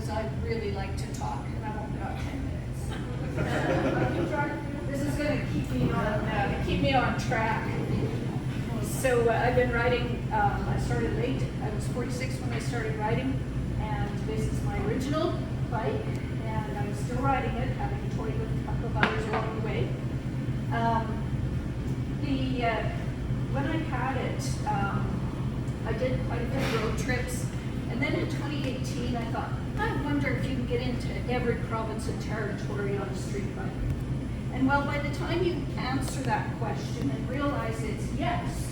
because I really like to talk, and I've only got 10 minutes. This is going to keep me on track. So I've been riding. I started late. I was 46 when I started riding, and this is my original bike, and I'm still riding it, having toyed with a couple of others along the way. When I had it, I did quite a bit of road trips, and then in 2018 I thought, I wonder if you can get into every province and territory on a street bike. And well, by the time you answer that question and realize it's yes,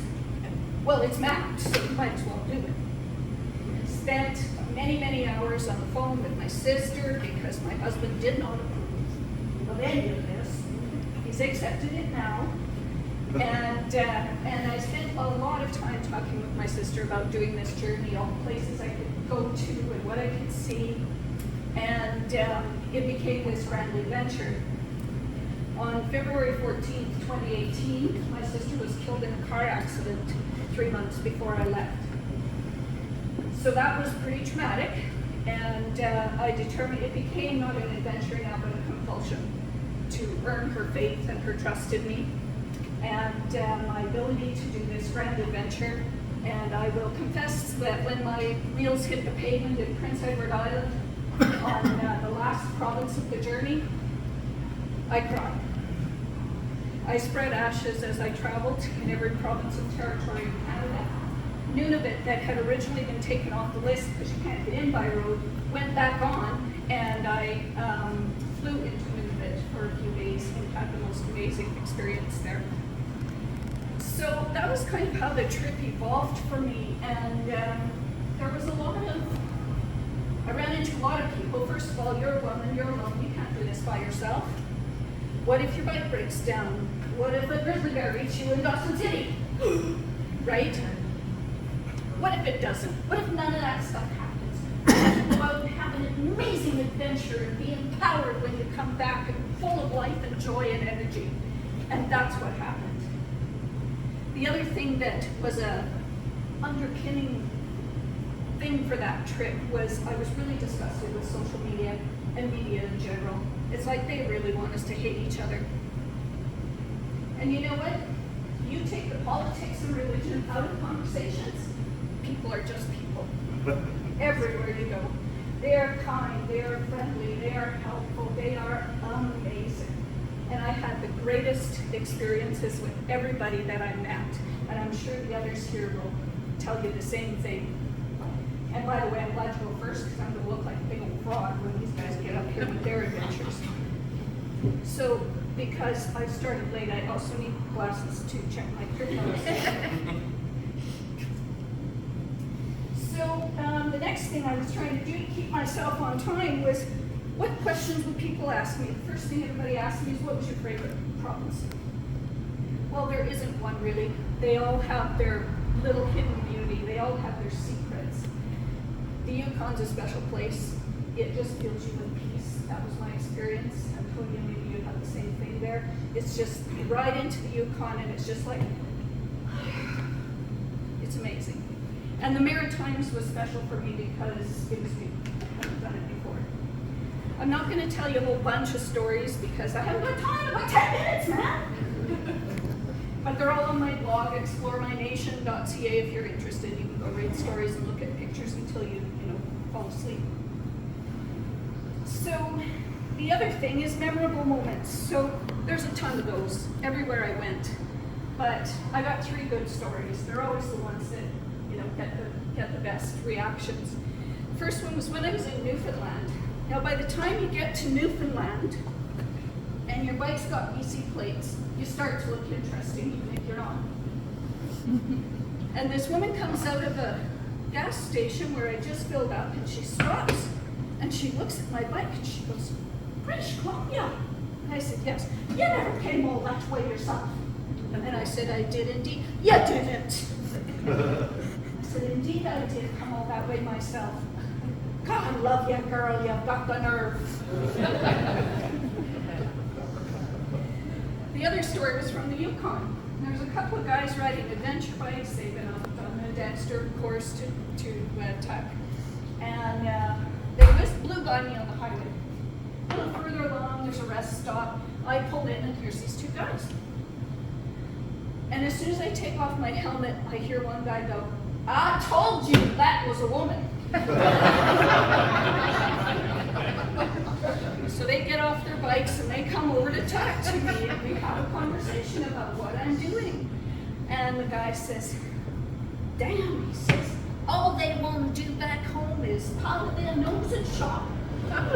well, it's mapped, so you might as well do it. Spent many, many hours on the phone with my sister because my husband did not approve of any of this. He's accepted it now. And I spent a lot of time talking with my sister about doing this journey, all the places I could go to and what I could see. And it became this grand adventure. On February 14th, 2018, my sister was killed in a car accident 3 months before I left. So that was pretty traumatic, and I determined it became not an adventure now, but a compulsion to earn her faith and her trust in me, and my ability to do this grand adventure. And I will confess that when my wheels hit the pavement in Prince Edward Island on the last province of the journey, I cried. I spread ashes as I traveled in every province and territory in Canada. Nunavut, that had originally been taken off the list because you can't get in by road, went back on, and I flew into Nunavut for a few days and had the most amazing experience there. So that was kind of how the trip evolved for me, and there was a lot of, I ran into a lot of people. First of all, you're a woman, you're alone, you can't do this by yourself. What if your bike breaks down? What if a grizzly bear eats you in Dawson City? Right? What if it doesn't? What if none of that stuff happens? Go out and have an amazing adventure and be empowered when you come back and full of life and joy and energy. And that's what happened. The other thing that was a underpinning thing for that trip was I was really disgusted with social media and media in general. It's like they really want us to hate each other. And you know what? You take the politics and religion out of conversations, people are just people. Everywhere you go. They are kind, they are friendly, they are helpful, they are amazing. And I had the greatest experiences with everybody that I met. And I'm sure the others here will tell you the same thing. And by the way, I'm glad to go first because I'm going to look like a big old fraud when these guys get up here with their adventures. So, because I started late, I also need glasses to check my criminals. So, the next thing I was trying to do to keep myself on time was, what questions would people ask me? The first thing everybody asked me is, what was your favorite province? Well, there isn't one really. They all have their little hidden beauty. They all have their secrets. The Yukon's a special place. It just fills you with peace. That was my experience. Antonia, maybe you have the same thing there. It's just, you ride into the Yukon and it's just like, it's amazing. And the Maritimes was special for me because it was new. I haven't done it before. I'm not going to tell you a whole bunch of stories because I haven't got time, about 10 minutes, man. But they're all on my blog, exploremynation.ca. If you're interested, you can go read stories and look at pictures until you fall asleep. So the other thing is memorable moments. So there's a ton of those everywhere I went. But I got 3 good stories. They're always the ones that get the best reactions. The first one was when I was in Newfoundland. Now, by the time you get to Newfoundland and your bike's got BC plates, you start to look interesting, even if you're not. And this woman comes out of a gas station where I just filled up, and she stops and she looks at my bike and she goes, British Columbia? And I said, yes. You never came all that way yourself. And I said, I did indeed. You didn't. I said, indeed I did come all that way myself. God love you, girl, you've got the nerve. The other story was from the Yukon. There's a couple of guys riding adventure bikes. They've been on a Dexter course to Tuck. And they this blew by me on the highway. A little further along, there's a rest stop. I pull in and here's these two guys. And as soon as I take off my helmet, I hear one guy go, "I told you that was a woman." So they get off their bikes and they come over to talk to me, and we have a conversation about what I'm doing. And the guy says, "Damn," he says, "all they want to do back home is powder their nose and shop."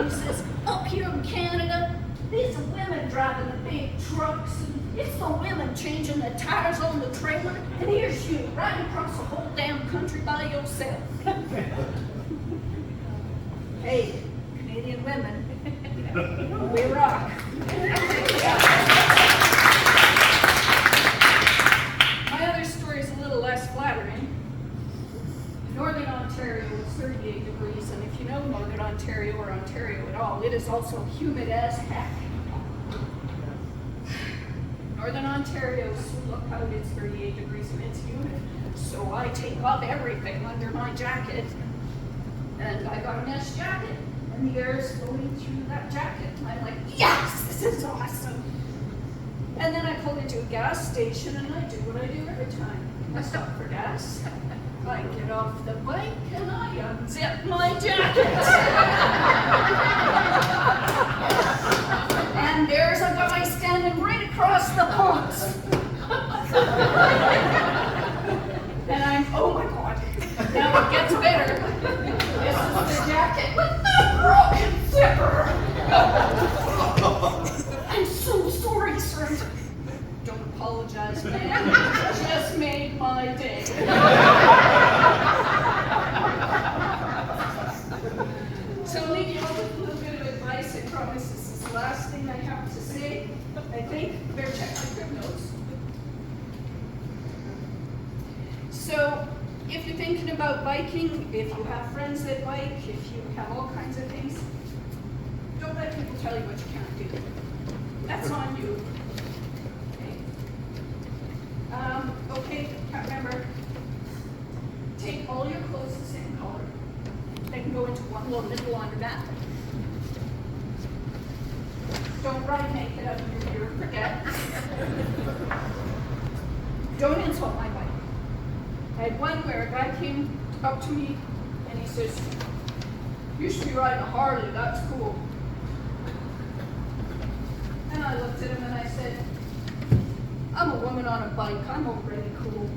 He says, "Up here in Canada, these are women driving the big trucks, and it's the women changing the tires on the trailer, and here's you riding across the whole damn country by yourself." Hey, Canadian women, we rock. My other story is a little less flattering. Northern Ontario is 38 degrees, and if you know Northern Ontario or Ontario at all, it is also humid as heck. Northern Ontario's lookout, it's 38 degrees and it's humid. So I take off everything under my jacket, and I got a mesh jacket, and the air is flowing through that jacket. And I'm like, yes, this is awesome. And then I pull into a gas station, and I do what I do every time. I stop for gas. I get off the bike and I unzip my jacket. And there's a guy standing right across the pond. And I'm, oh my God. Now it gets better. This is the jacket with the broken zipper. I'm so sorry, sir. Don't apologize, man. Just made my day. So I'll leave you all with a little bit of advice. I promise this is the last thing I have to say. I think. Better check my crib notes. So if you're thinking about biking, if you have friends that bike, if you have all kinds of things, don't let people tell you what you can't do. That's on you. Okay, can't remember. Take all your clothes the same color. They can go into one little nipple on your back. Don't ride naked out of your gear, forget. Don't insult my bike. I had one where a guy came up to me and he says, "You should be riding a Harley, that's cool." And I looked at him and I said, "I'm a woman on a bike, I'm already cool."